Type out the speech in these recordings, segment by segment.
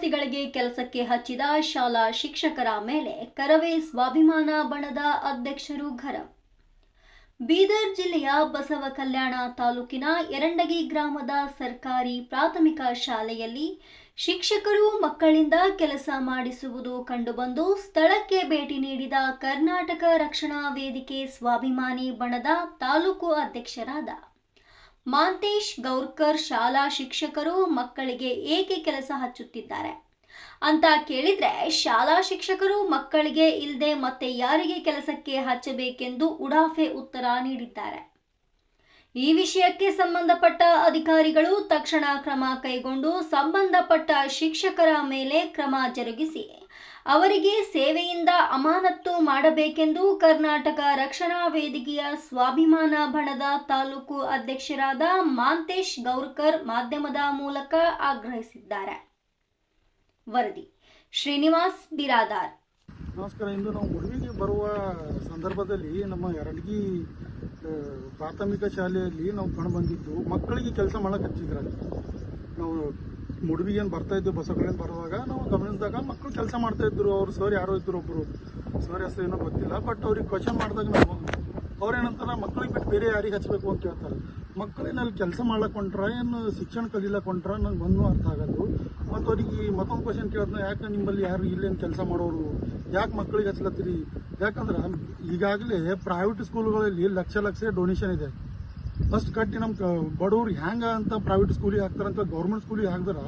ವಿದ್ಯಾರ್ಥಿಗಳಿಗೆ ಕೆಲಸಕ್ಕೆ ಹಚ್ಚಿದ ಶಾಲಾ ಶಿಕ್ಷಕರ ಮೇಲೆ ಕರವೇ ಸ್ವಾಭಿಮಾನ ಬಣದ ಅಧ್ಯಕ್ಷರು ಗರಂ. ಬೀದರ್ ಜಿಲ್ಲೆಯ ಬಸವಕಲ್ಯಾಣ ತಾಲೂಕಿನ ಯರಂಡಗಿ ಗ್ರಾಮದ ಸರ್ಕಾರಿ ಪ್ರಾಥಮಿಕ ಶಾಲೆಯಲ್ಲಿ ಶಿಕ್ಷಕರು ಮಕ್ಕಳಿಂದ ಕೆಲಸ ಮಾಡಿಸುವುದು ಕಂಡುಬಂದು ಸ್ಥಳಕ್ಕೆ ಭೇಟಿ ನೀಡಿದ ಕರ್ನಾಟಕ ರಕ್ಷಣಾ ವೇದಿಕೆ ಸ್ವಾಭಿಮಾನಿ ಬಣದ ತಾಲೂಕು ಅಧ್ಯಕ್ಷರಾದ ಮಾಂತೇಶ್ ಗೌರ್ಕರ್ ಶಾಲಾ ಶಿಕ್ಷಕರು ಮಕ್ಕಳಿಗೆ ಏಕೆ ಕೆಲಸ ಹಚ್ಚುತ್ತಿದ್ದಾರೆ ಅಂತ ಕೇಳಿದ್ರೆ ಶಾಲಾ ಶಿಕ್ಷಕರು ಮಕ್ಕಳಿಗೆ ಇಲ್ಲದೆ ಮತ್ತೆ ಯಾರಿಗೆ ಕೆಲಸಕ್ಕೆ ಹಚ್ಚಬೇಕೆಂದು ಉಡಾಫೆ ಉತ್ತರ ನೀಡಿದ್ದಾರೆ. ಈ ವಿಷಯಕ್ಕೆ ಸಂಬಂಧಪಟ್ಟ ಅಧಿಕಾರಿಗಳು ತಕ್ಷಣ ಕ್ರಮ ಕೈಗೊಂಡು ಸಂಬಂಧಪಟ್ಟ ಶಿಕ್ಷಕರ ಮೇಲೆ ಕ್ರಮ ಜರುಗಿಸಿ ಅವರಿಗೆ ಸೇವೆಯಿಂದ ಅಮಾನತು ಮಾಡಬೇಕೆಂದು ಕರ್ನಾಟಕ ರಕ್ಷಣಾ ವೇದಿಕೆಯ ಸ್ವಾಭಿಮಾನ ಬಣದ ತಾಲೂಕು ಅಧ್ಯಕ್ಷರಾದ ಮಾಂತೇಶ್ ಗೌರ್ಕರ್ ಮಾಧ್ಯಮದ ಮೂಲಕ ಆಗ್ರಹಿಸಿದ್ದಾರೆ. ವರದಿ ಶ್ರೀನಿವಾಸ್ ಬಿರಾದಾರ್. ನಮಸ್ಕಾರ. ಇಂದು ನಾವು ಮುಡುವಿಗೆ ಬರುವ ಸಂದರ್ಭದಲ್ಲಿ ನಮ್ಮ ಯರಂಡಗಿ ಪ್ರಾಥಮಿಕ ಶಾಲೆಯಲ್ಲಿ ನಾವು ಕಂಡುಬಂದಿದ್ದು ಮಕ್ಕಳಿಗೆ ಕೆಲಸ ಮಾಡಕ್ಕೆ ಹಚ್ಚಿದ್ರಲ್ಲಿ ನಾವು ಮುಡುವಿಗೆ ಏನು ಬರ್ತಾ ಇದ್ದೀವಿ ಬಸವಕಲ್ಯಾಣ ಬರುವಾಗ ನಾವು ಗಮನಿಸಿದಾಗ ಮಕ್ಕಳು ಕೆಲಸ ಮಾಡ್ತಾ ಇದ್ರು. ಅವ್ರು ಸರ್ ಯಾರೋ ಇದ್ರು, ಒಬ್ಬರು ಸರ್ ಹೆಸರು ಏನೋ ಗೊತ್ತಿಲ್ಲ, ಬಟ್ ಅವ್ರಿಗೆ ಕ್ವಶನ್ ಮಾಡಿದಾಗ ನಾವು ಅವ್ರೇನಂತಾರೆ ಮಕ್ಕಳಿಗೆ ಬಿಟ್ಟು ಬೇರೆ ಯಾರಿಗೆ ಹಚ್ಚಬೇಕು ಅಂತ ಕೇಳ್ತಾರೆ. ಮಕ್ಕಳೇನಲ್ಲಿ ಕೆಲಸ ಮಾಡ್ಕೊಂಡ್ರ ಏನು ಶಿಕ್ಷಣ ಕಲೀಲಕೊಂಡ್ರ ನಂಗೆ ಒಂದೂ ಅರ್ಥ ಆಗೋದು. ಮತ್ತು ಅವ್ರಿಗೆ ಮತ್ತೊಂದು ಕ್ವಶನ್ ಕೇಳಿದ್ನ, ಯಾಕೆ ನಿಮ್ಮಲ್ಲಿ ಯಾರು ಇಲ್ಲೇನು ಕೆಲಸ ಮಾಡೋರು, ಯಾಕೆ ಮಕ್ಕಳಿಗೆ ಹಚ್ಲತ್ತೀರಿ? ಯಾಕಂದ್ರೆ ಈಗಾಗಲೇ ಪ್ರೈವೇಟ್ ಸ್ಕೂಲ್ಗಳಲ್ಲಿ ಲಕ್ಷ ಡೊನೇಷನ್ ಇದೆ. ಫಸ್ಟ್ ಕಟ್ಟಿ ನಮ್ಮ ಬಡವ್ರು ಹ್ಯಾಂಗೆ ಅಂತ ಪ್ರೈವೇಟ್ ಸ್ಕೂಲಿಗೆ ಹಾಕ್ತಾರಂತ ಗೌರ್ಮೆಂಟ್ ಸ್ಕೂಲಿಗೆ ಹಾಕಿದ್ರೆ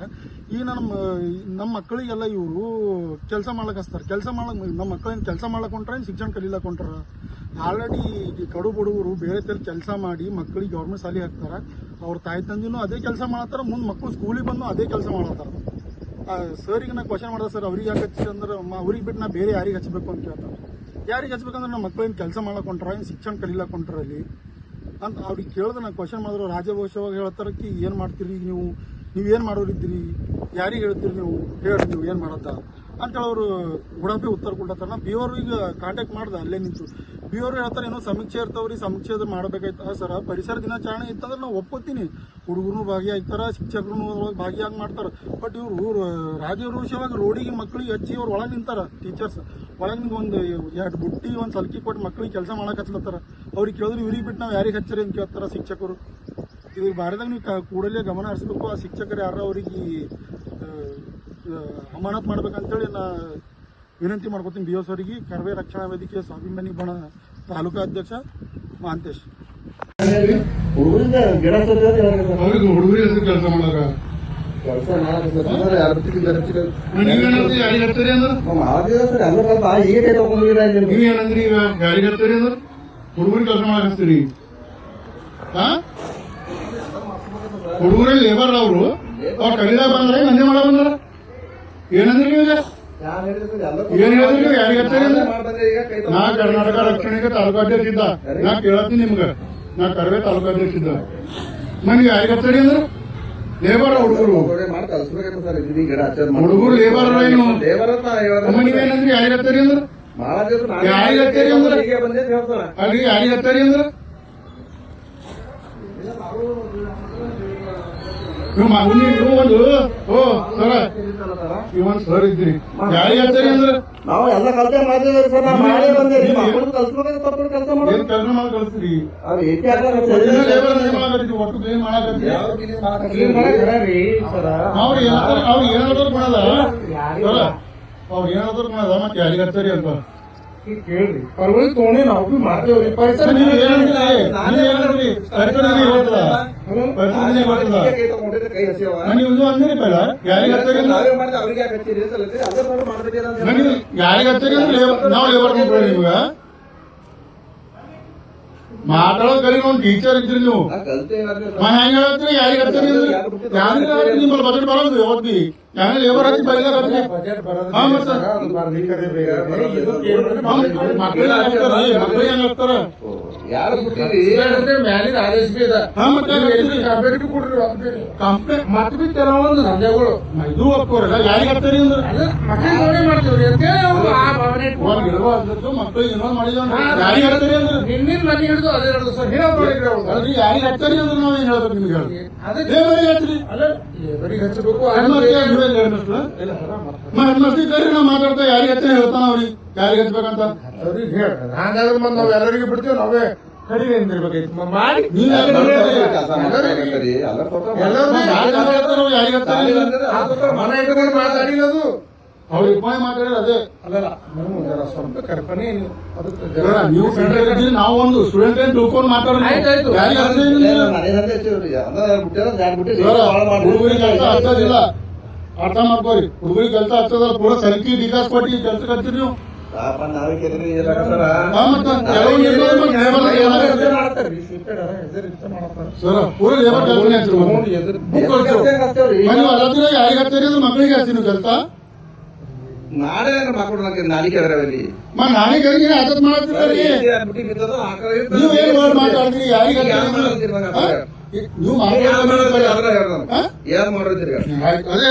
ಈಗ ನಮ್ಮ ಮಕ್ಕಳಿಗೆಲ್ಲ ಇವರು ಕೆಲಸ ಮಾಡ್ಲಿಕ್ಕೆ ಹಚ್ತಾರೆ. ನಮ್ಮ ಮಕ್ಕಳೇನು ಕೆಲಸ ಮಾಡ್ಕೊಂಡ್ರೆ ಶಿಕ್ಷಣ ಕಲೀಲಕೊಂಡ್ರ ಆಲ್ರೆಡಿ ಕಡು ಬಡವರು ಬೇರೆ ತರ ಕೆಲಸ ಮಾಡಿ ಮಕ್ಕಳಿಗೆ ಗೌರ್ಮೆಂಟ್ ಶಾಲೆಗೆ ಹಾಕ್ತಾರೆ. ಅವ್ರ ತಾಯಿ ತಂದಿನೂ ಅದೇ ಕೆಲಸ ಮಾಡತ್ತಾರ, ಮುಂದೆ ಮಕ್ಕಳು ಸ್ಕೂಲಿಗೆ ಬಂದು ಅದೇ ಕೆಲಸ ಮಾಡತ್ತಾರ. ಸರಿಗೆ ನಾ ಕ್ವಶನ್ ಮಾಡ್ದೆ, ಸರ್ ಅವ್ರಿಗೆ ಯಾಕೆ ಹಚ್ಚಿ ಅಂದ್ರೆ ಅವ್ರಿಗೆ ಬಿಟ್ಟು ನಾ ಬೇರೆ ಯಾರಿಗೆ ಹಚ್ಚಬೇಕು ಅಂತ ಕೇಳ್ತಾರೆ. ಯಾರಿಗೆ ಹಚ್ಬೇಕಂದ್ರೆ ನಮ್ಮ ಮಕ್ಕಳೇನು ಕೆಲಸ ಮಾಡ್ಕೊಂಡ್ರ ಏನು ಶಿಕ್ಷಣ ಕಲೀಲಕೊಂಡ್ರ ಅಲ್ಲಿ ಅಂತ ಅವ್ರಿಗೆ ಕೇಳಿದ್ರೆ ನಾನು ಕ್ವಶನ್ ಮಾಡಿದ್ರು. ರಾಜಭಾಷವಾಗಿ ಹೇಳ್ತಾರಕ್ಕೆ ಏನು ಮಾಡ್ತೀರಿ ನೀವೇನು ಮಾಡೋರಿದ್ದೀರಿ, ಯಾರಿಗೆ ಹೇಳ್ತೀರಿ ಹೇಳಿ ನೀವು ಏನು ಮಾಡತ್ತ ಅಂತೇಳಿ ಅವರು ಉಡಾಪಿ ಉತ್ತರ ಕೊಡ್ತಾರೆ. ನಾ ಬಿ ಈಗ ಕಾಂಟ್ಯಾಕ್ಟ್ ಮಾಡ್ದೆ, ಅಲ್ಲೇ ನಿಂತು ಬಿ ಅವ್ರು ಹೇಳ್ತಾರೆ ಏನೋ ಸಮೀಕ್ಷೆ ಇರ್ತಾವ್ರಿ, ಸಮೀಕ್ಷೆ ಮಾಡಬೇಕಾಯ್ತ ಸರ್. ಪರಿಸರ ದಿನಾಚರಣೆ ಇತ್ತಂದ್ರೆ ನಾವು ಒಪ್ಕೋತೀನಿ, ಹುಡುಗರು ಭಾಗಿಯಾಗ್ತಾರ, ಶಿಕ್ಷಕರು ಭಾಗಿಯಾಗಿ ಮಾಡ್ತಾರೆ. ಬಟ್ ಇವರು ರಾಜರೋಷವಾಗಿ ರೋಡಿಗೆ ಮಕ್ಕಳಿಗೆ ಹಚ್ಚಿ ಅವ್ರು ಒಳಗೆ ನಿಂತಾರ. ಟೀಚರ್ಸ್ ಒಳಗೆ ನಿಂಗೆ ಒಂದು 2 ಬುಟ್ಟಿ ಒಂದು ಸಲ್ಕಿ ಕೊಟ್ಟು ಮಕ್ಕಳಿಗೆ ಕೆಲಸ ಮಾಡಕ್ಕೆ ಹಚ್ಲತ್ತಾರ. ಅವ್ರಿಗೆ ಕೇಳಿದ್ರೆ ಇವ್ರಿಗೆ ಬಿಟ್ಟು ನಾವು ಯಾರಿಗೆ ಹಚ್ಚರಿ ಅಂತ ಕೇಳ್ತಾರ ಶಿಕ್ಷಕರು. ಇದು ಬಾರದಾಗ ನೀವು ಕೂಡಲೇ ಗಮನ ಹರಿಸ್ಬೇಕು. ಆ ಶಿಕ್ಷಕರು ಯಾರು ಅವ್ರಿಗೆ ಅಮಾನತ್ ಮಾಡ್ಬೇಕಂತೇಳಿ ನಾ ವಿನಂತಿ ಮಾಡ್ಕೊತೀನಿ. ಬಿ ಎಸ್ ಅವರಿಗೆ ಕರವೇ ರಕ್ಷಣಾ ವೇದಿಕೆ ಸ್ವಾಭಿಮಾನಿ ಬಣ ತಾಲೂಕಾ ಅಧ್ಯಕ್ಷ ಮಾಂತೇಶ್. ಹುಡುಗರಿಗೆ ಕೆಲಸ ಮಾಡಾಕ ಹುಡುಗರ ಲೇಬರ್ ಅವರು ಕಲಿದಾಗ ಬಂದ್ರೆ ನಂದೇ ಮಾಡ ಬಂದಾರ. ಏನಂದ್ರಿ ನೀವು ಏನ್ ಹೇಳಿದ್ರಿ? ಯಾರಿಗೆ ನಾ ಕರ್ನಾಟಕ ರಕ್ಷಣೆಗೆ ತಾಲೂಕಾಧ್ಯಕ್ಷ ಇದ್ದ. ನಾ ಕೇಳತ್ತೀನಿ ನಿಮ್ಗೆ, ನಾ ಕರವೇ ತಾಲೂಕಾಧ್ಯಕ್ಷ ಇದ್ದ. ನನಗೆ ಯಾರಿಗೆ ಹಚ್ಚಾರಿ ಅಂದ್ರೆ ಲೇಬರ್ ಹುಡುಗರು ಲೇಬರ್ ಏನು ನೀವೇನಂದ್ರಿ? ಯಾರಿಗೆ ಹಚ್ಚಾರಿ ಅಂದ್ರೆ ಯಾರಿಗೆ ಹಚ್ಚಾರಿ ಅಂದ್ರೆ ಅಲ್ಲಿ ಯಾರಿಗೆ ಹಚ್ಚಾರಿ ಅಂದ್ರೆ ಒಂದು ಸರ್ ಇದ್ರಿ ಯಾರಿಗೆ ಹಚ್ಚಾರಿ ಅಂದ್ರೆ ನಾವು ಎಲ್ಲ ಕಲ್ತೆ ಮಾಡಿದ್ವಿ ಸರ್. ನಾವು ಮಾಡೇ ಬಂದೇವಿ. ಕೆಲಸ ಮಾಡಿ ಕಳಿಸ್ತೀರಿ. ಅವ್ರು ಏನಾದ್ರು ಕೊಡದ ಮತ್ತೆ ಯಾರಿಗೆ ಹಚ್ಚಾರಿ ಅಂತ ಕೇಳ್ರಿ. ಪರವಾಗಿ ತಗೊಂಡಿ ನಾವು ಬಿ ಮಾಡ್ತೇವ್ರಿ. ಪರಿಸರ ನೀವು ಏನಂದ್ರಿ? ನೀವು ಅಂದ್ರಿ ಪೈಲ ಯಾರಿಗೆ ಹಚ್ಚಾರಿ ಯಾರಿಗೆ ಹಚ್ಚಾರಿ ಅಂದ್ರೆ ನಾವು ಲೇಬರ್ ಕೊಡ್ರಿ. ನಿಮ್ಗ ಮಾತಾಡೋ ಕರಿ ನಾವು ಟೀಚರ್ ಇದ್ರಿ. ನೀವು ಹೆಂಗ ಹೇಳ್ತೀರಿ ಯಾರಿಗೆ ಹಚ್ಚಾರಿ ಅಂದ್ರೆ ಯಾರಿಗೆ ನಿಮ್ಮಲ್ಲಿ ಬಜೆಟ್ ಬರೋದು ಯಾವತ್ ಬಿ ಯಾರು ಲೇಬರ್ ಹಚ್ಚಿ ಬೈಲಾರ ಮಕ್ಕಳಿಗೆ ಹಾಕ್ತಾರ. ಯಾರು ಬಿಟ್ಟಿರಿ ಮ್ಯಾಲಿನ ಆದೇಶ ಬಿ ಇದೆ ಹಾ, ಮತ್ತೆ ಕಂಪ್ಲೇಂಟ್ ಬಿ ಕೊಡ್ರಿ ವಾಪಸ್ ಕಂಪ್ಲೇಂಟ್ ಮತ್ತೆ ಬಿ ಕೆಲವೊಂದು ಸಂಜೆಗಳು ಇದು ಒಪ್ಕೋರಲ್ಲ ಯಾರಿಗೆ ಹಚ್ಚಾರಿ ಅಂದ್ರೆ ಮಕ್ಕಳಿಗೆ ನೋಡಿ ಮಾಡ್ತೀವ್ರಿ ಅಂತೇಳಿ ಅವ್ರು ಆ ಭಾವನೆ ಒಂದ್ ಗಿಡವ ಅದ್ರದ್ದು ಮಕ್ಕಳಿಗೆ ಇನ್ನೊಂದು ಮಾಡಿದ್ವಿ ಯಾರಿಗೆ ಹಚ್ಚಾರಿ ಅಂದ್ರೆ ನಿನ್ನಿನ ಮನೆ ಹಿಡಿದು ಅದೇ ಹಿಡಿದು ಸರ್ ಹೇಳೋ ನೋಡಿದ್ರಿ ಅವ್ರು ಅಲ್ರಿ ಯಾರಿಗೆ ಹಚ್ಚಾರಿ ಅಂದ್ರೆ ನಾವ್ ಏನ್ ಹೇಳ್ಬೇಕು ನಿಮ್ಗೆ ಹೇಳಿ ಅದಕ್ಕೆ ಲೇಬರಿಗೆ ಹಚ್ಚ್ರಿ ಅಲ್ಲ ಲೇಬರಿಗೆ ಹಚ್ಚಬೇಕು ಹೆಣ್ಮಕ್ಳು ಕರಿ ನಾವ್ ಮಾತಾಡ್ತಾ ಯಾರಿಗೆ ಹಚ್ಚ ಹೇಳ್ತಾನ ಅವ್ರಿಗೆ ಯಾರಿಗೆ ಹಚ್ಬೇಕಂತ ಅವ್ರಿಗೆ ಹೇಳ ಹಂಗಾದ್ರೆ ಮತ್ತೆ ನಾವ್ ಎಲ್ಲರಿಗೂ ಬಿಡ್ತೀವಿ ನಾವೇ ಕಡಿಮೆ ಅಂದಿರ್ಬೇಕೈತಿ ಮಾಡಿ ನೀವ್ ಯಾರಿಗೆ ಕೆಲಸ ಮಾಡ್ತಾರೆ ಎಲ್ಲರೂ ಕೊಟ್ಟು ಎಲ್ಲರೂ ಯಾರಿಗೆ ಹಚ್ಚಾರಿ ಮನೆ ಇಟ್ಕೊಂಡು ಮಾತಾಡಿಲ್ಲ ಅದು ಅವ್ರಿಗೆ ಉಪಾಯ ಮಾತಾಡಿದ್ರೆ ಅದೇ ಅಲ್ಲಲ್ಲ ನೀವು ಜರ ಸ್ವಲ್ಪ ಕಲ್ಪನೆ ಅದಕ್ಕೆ ಜರ ನೀವು ಸೆಂಟ್ರಲ್ ಇದ್ದೀರಿ, ನಾವು ಒಂದು ಸ್ಟೂಡೆಂಟ್ ಏನ್ ತಿಳ್ಕೊಂಡು ಮಾತಾಡೋದು ಆಯ್ತಾಯ್ತು. ಯಾರಿಗೆ ಹಚ್ಚಾರಿ ಹುಡುಗರಿಗೆ ಕೆಲಸ ಹಚ್ಚೋದಿಲ್ಲ ಅರ್ಥ ಮಾಡ್ಕೋರಿ ಹುಡುಗರಿಗೆ ಕೆಲಸ ಹಚ್ಚೋದಲ್ಲ ಪೂರ ಸರಕಿ ವಿಕಾಸ್ ಕೊಟ್ಟು ಕೆಲಸಕ್ಕೆ ಹಚ್ಚಿರಿ ನೀವು ಸರ್ ಪೂರ ಲೇಬರ್ ಕೆಲಸ ಯಾರಿಗೆ ಹಚ್ಚಾರಿ ಅಂದ್ರೆ ಮಕ್ಕಳಿಗೆ ಹಚ್ಚಿನ ಕೆಲಸ ನಾಳೆ ಮಕ್ಕಳು ನಾಲಿಕೆ ಅದರಲ್ಲಿ ನಾನೇ ಕರಿಗೆ ಆದತ್ ಮಾಡ್ತೀರಿ ನೀವು ಏನ್ ವರ್ಡ್ ಮಾತಾಡ್ತೀರಿ ಯಾರಿಗೆ ನೀವು ಏನ್ ಮಾಡೋದ್ರಿ ಅದೇ